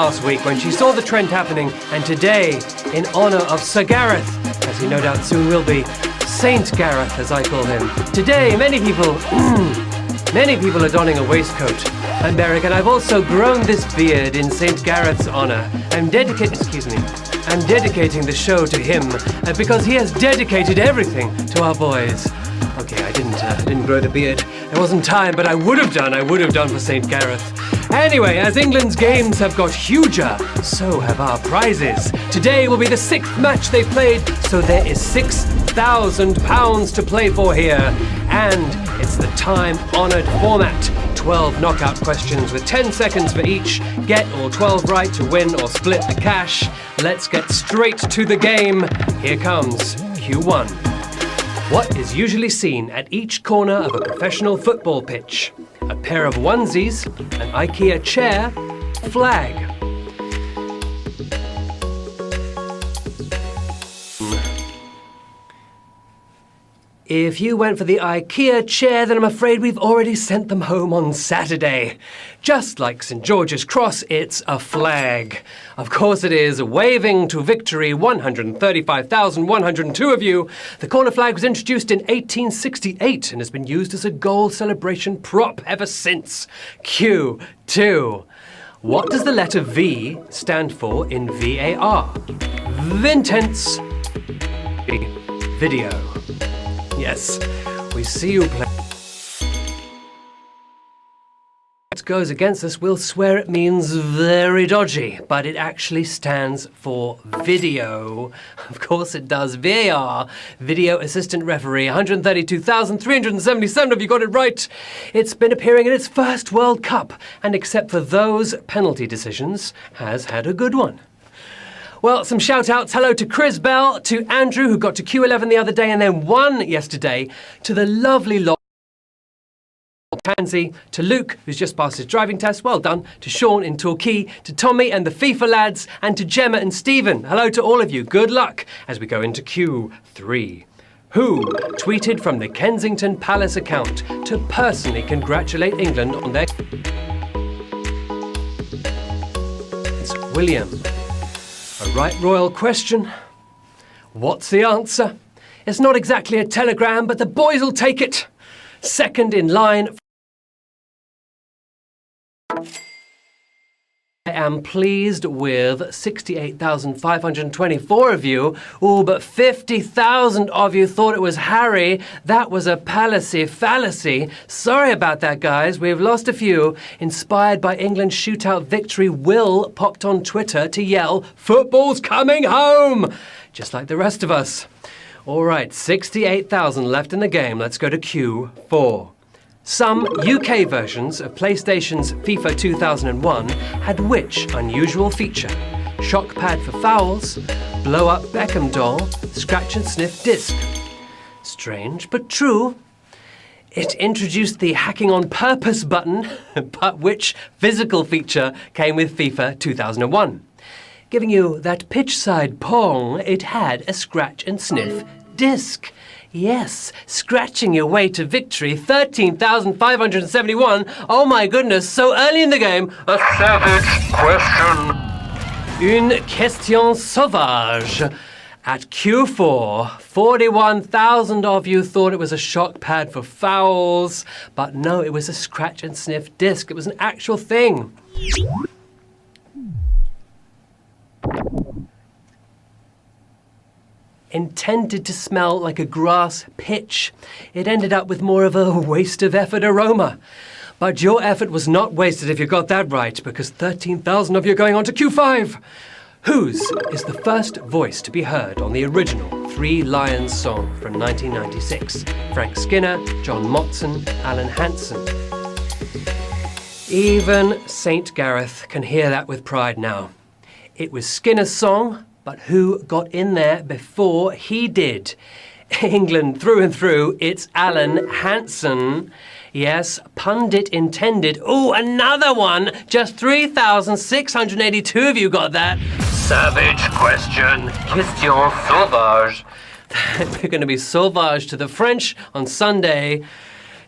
last week when she saw the trend happening, and today, in honour of Sir Gareth, as he no doubt soon will be, Saint Gareth as I call him, today many people are donning a waistcoat. I'm Beric, and I've also grown this beard in Saint Gareth's honour. I'm dedicating the show to him because he has dedicated everything to our boys. Okay, I didn't grow the beard. There wasn't time, but I would have done for St. Gareth. Anyway, as England's games have got huger, so have our prizes. Today will be the 6th match they've played, so there is £6,000 to play for here. And it's the time-honoured format. 12 knockout questions with 10 seconds for each. Get all 12 right to win or split the cash. Let's get straight to the game. Here comes Q1. What is usually seen at each corner of a professional football pitch? A pair of onesies, an IKEA chair, flag. If you went for the IKEA chair, then I'm afraid we've already sent them home on Saturday. Just like St. George's Cross, it's a flag. Of course it is, waving to victory, 135,102 of you. The corner flag was introduced in 1868 and has been used as a goal celebration prop ever since. Q2. What does the letter V stand for in VAR? Vintense. Video. Yes, we see you play. What goes against us, we'll swear it means very dodgy, but it actually stands for video. Of course it does. VAR, Video Assistant Referee, 132,377 of you got it right. It's been appearing in its first World Cup, and except for those penalty decisions, has had a good one. Well, some shout-outs. Hello to Chris Bell, to Andrew, who got to Q11 the other day and then won yesterday, to the lovely Pansy, to Luke, who's just passed his driving test, well done, to Sean in Torquay, to Tommy and the FIFA lads, and to Gemma and Stephen. Hello to all of you. Good luck as we go into Q3. Who tweeted from the Kensington Palace account to personally congratulate England on their... It's William. A right royal question. What's the answer? It's not exactly a telegram, but the boys will take it. Second in line. I am pleased with 68,524 of you. Oh, but 50,000 of you thought it was Harry. That was a palacy fallacy. Sorry about that, guys. We've lost a few. Inspired by England's shootout victory, Will popped on Twitter to yell, "Football's coming home!" Just like the rest of us. All right, 68,000 left in the game. Let's go to Q4. Some UK versions of PlayStation's FIFA 2001 had which unusual feature? Shock pad for fouls, blow-up Beckham doll, scratch and sniff disc. Strange, but true. It introduced the hacking on purpose button, but which physical feature came with FIFA 2001? Giving you that pitch-side pong, it had a scratch and sniff disc. Yes, scratching your way to victory, 13,571. Oh my goodness, so early in the game. A savage question. Une question sauvage. At Q4, 41,000 of you thought it was a shock pad for fouls, but no, it was a scratch and sniff disc. It was an actual thing. Intended to smell like a grass pitch. It ended up with more of a waste of effort aroma. But your effort was not wasted if you got that right, because 13,000 of you are going on to Q5. Whose is the first voice to be heard on the original Three Lions song from 1996? Frank Skinner, John Motson, Alan Hansen. Even St. Gareth can hear that with pride now. It was Skinner's song, but who got in there before he did? England through and through, it's Alan Hansen. Yes, pundit intended. Oh, another one! Just 3,682 of you got that. Savage question. Question sauvage. We're going to be sauvage to the French on Sunday.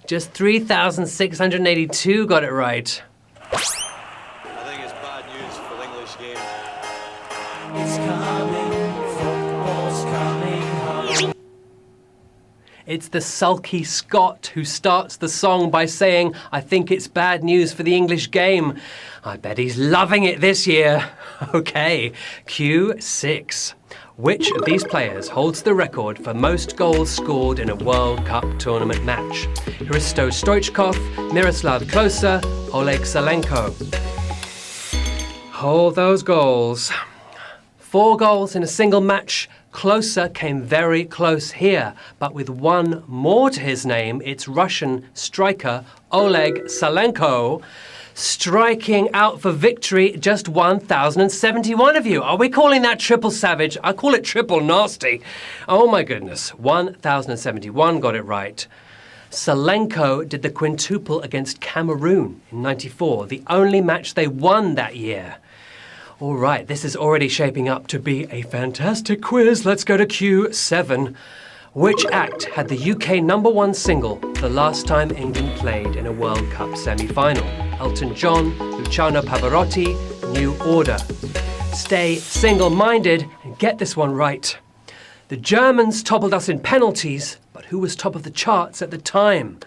Just 3,682 got it right. I think it's bad news for the English It's the sulky Scot who starts the song by saying, "I think it's bad news for the English game." I bet he's loving it this year. Okay, cue 6. Which of these players holds the record for most goals scored in a World Cup tournament match? Hristo Stoichkov, Miroslav Klose, Oleg Salenko. Hold those goals. 4 goals in a single match. Klose came very close here, but with one more to his name, it's Russian striker Oleg Salenko striking out for victory. Just 1,071 of you. Are we calling that triple savage? I call it triple nasty. Oh my goodness. 1,071 got it right. Salenko did the quintuple against Cameroon in '94, the only match they won that year. All right, this is already shaping up to be a fantastic quiz. Let's go to cue 7. Which act had the UK #1 single the last time England played in a World Cup semi-final? Elton John, Luciano Pavarotti, New Order. Stay single-minded and get this one right. The Germans toppled us in penalties, but who was top of the charts at the time?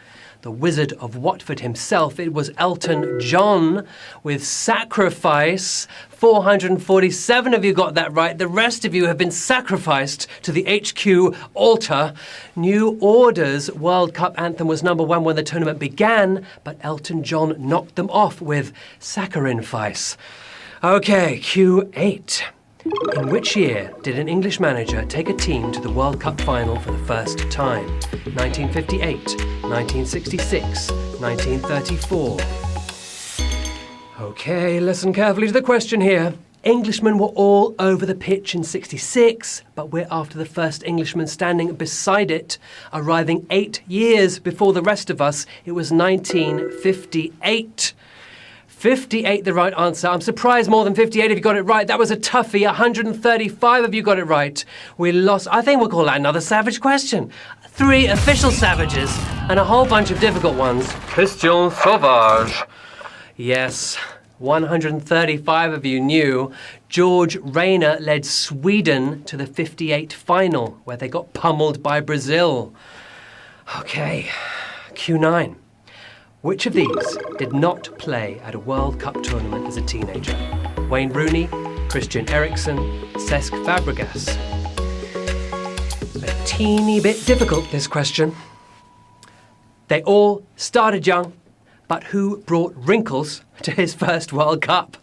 The Wizard of Watford himself. It was Elton John with Sacrifice. 447 of you got that right. The rest of you have been sacrificed to the HQ altar. New Order's World Cup anthem was #1 when the tournament began, but Elton John knocked them off with Saccharine-Fice. Okay, cue 8. In which year did an English manager take a team to the World Cup final for the first time? 1958, 1966, 1934. Okay, listen carefully to the question here. Englishmen were all over the pitch in '66, but we're after the first Englishman standing beside it, arriving 8 years before the rest of us. It was 1958. 58 the right answer. I'm surprised more than 58 of you got it right. That was a toughie. 135 of you got it right. We lost. I think we'll call that another savage question. 3 official savages and a whole bunch of difficult ones. Question sauvage. Yes, 135 of you knew. George Rayner led Sweden to the '58 final, where they got pummeled by Brazil. Okay, cue 9. Which of these did not play at a World Cup tournament as a teenager? Wayne Rooney, Christian Eriksen, Cesc Fabregas. A teeny bit difficult, this question. They all started young, but who brought wrinkles to his first World Cup?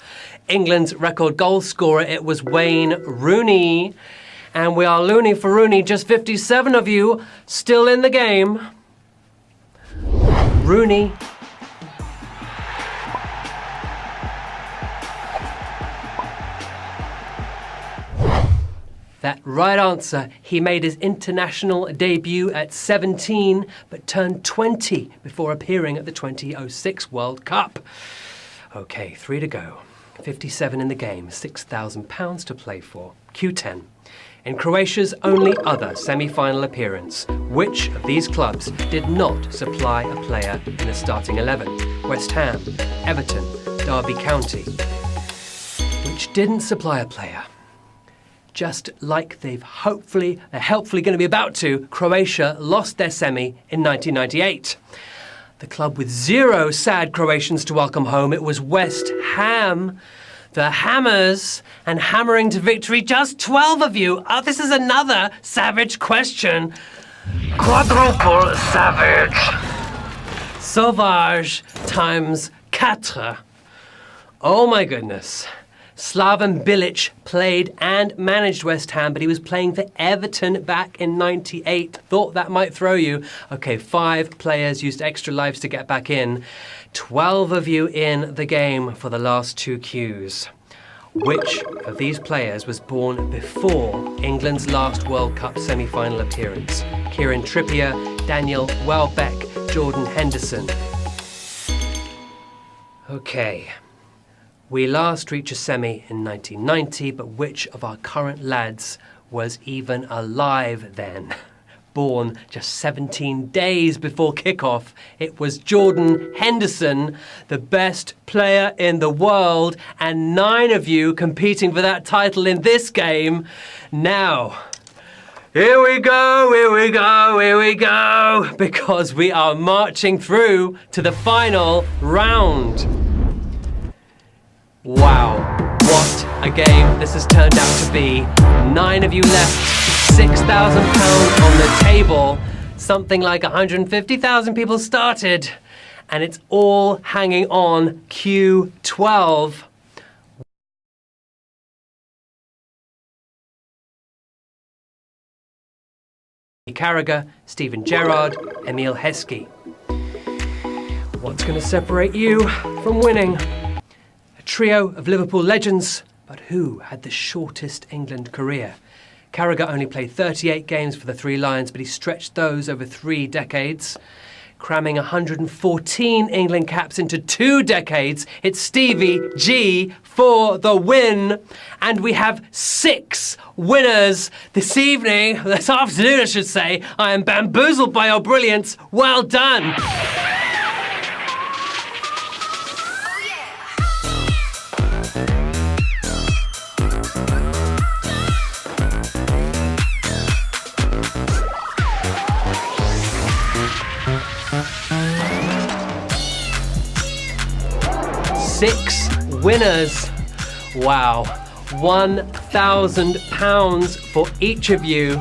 England's record goal scorer, it was Wayne Rooney. And we are loony for Rooney, just 57 of you still in the game. Rooney. That right answer. He made his international debut at 17, but turned 20 before appearing at the 2006 World Cup. Okay, 3 to go. 57 in the game, £6,000 to play for. Cue 10. In Croatia's only other semi-final appearance, which of these clubs did not supply a player in the starting 11? West Ham, Everton, Derby County. Which didn't supply a player. Just like they're hopefully going to be about to, Croatia lost their semi in 1998. The club with 0 sad Croatians to welcome home, it was West Ham. The Hammers, and hammering to victory, just 12 of you. Oh, this is another savage question. Quadruple savage. Sauvage times 4. Oh my goodness. Slaven Bilic played and managed West Ham, but he was playing for Everton back in '98. Thought that might throw you. Okay, 5 players used extra lives to get back in. 12 of you in the game for the last 2 cues. Which of these players was born before England's last World Cup semi-final appearance? Kieran Trippier, Daniel Welbeck, Jordan Henderson. Okay. We last reached a semi in 1990, but which of our current lads was even alive then? Born just 17 days before kickoff, it was Jordan Henderson, the best player in the world, and 9 of you competing for that title in this game. Now, Here we go, here we go, here we go, because we are marching through to the final round. Wow, what a game this has turned out to be. 9 of you left, £6,000 on the table. Something like 150,000 people started, and it's all hanging on Q12. Carragher, Steven Gerrard, Emile Heskey. What's going to separate you from winning? A trio of Liverpool legends, but who had the shortest England career? Carragher only played 38 games for the Three Lions, but he stretched those over 3 decades. Cramming 114 England caps into 2 decades, it's Stevie G for the win. And we have 6 winners this evening, this afternoon I should say. I am bamboozled by your brilliance. Well done. Six winners. Wow. £1,000 for each of you.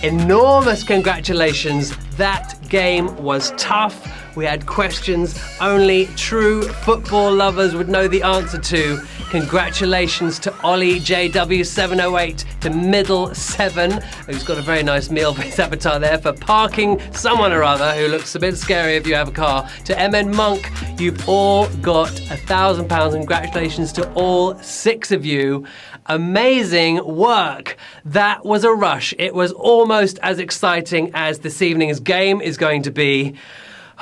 Enormous congratulations. That game was tough. We had questions only true football lovers would know the answer to. Congratulations to Ollie JW708, to Middle 7, who's got a very nice meal for his avatar there, for parking someone or other who looks a bit scary if you have a car. To MN Monk, you've all got £1,000. Congratulations to all 6 of you. Amazing work. That was a rush. It was almost as exciting as this evening's game is going to be.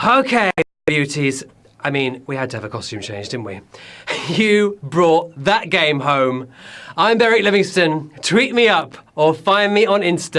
Okay, beauties. I mean, we had to have a costume change, didn't we? You brought that game home. I'm Beric Livingston. Tweet me up or find me on Insta.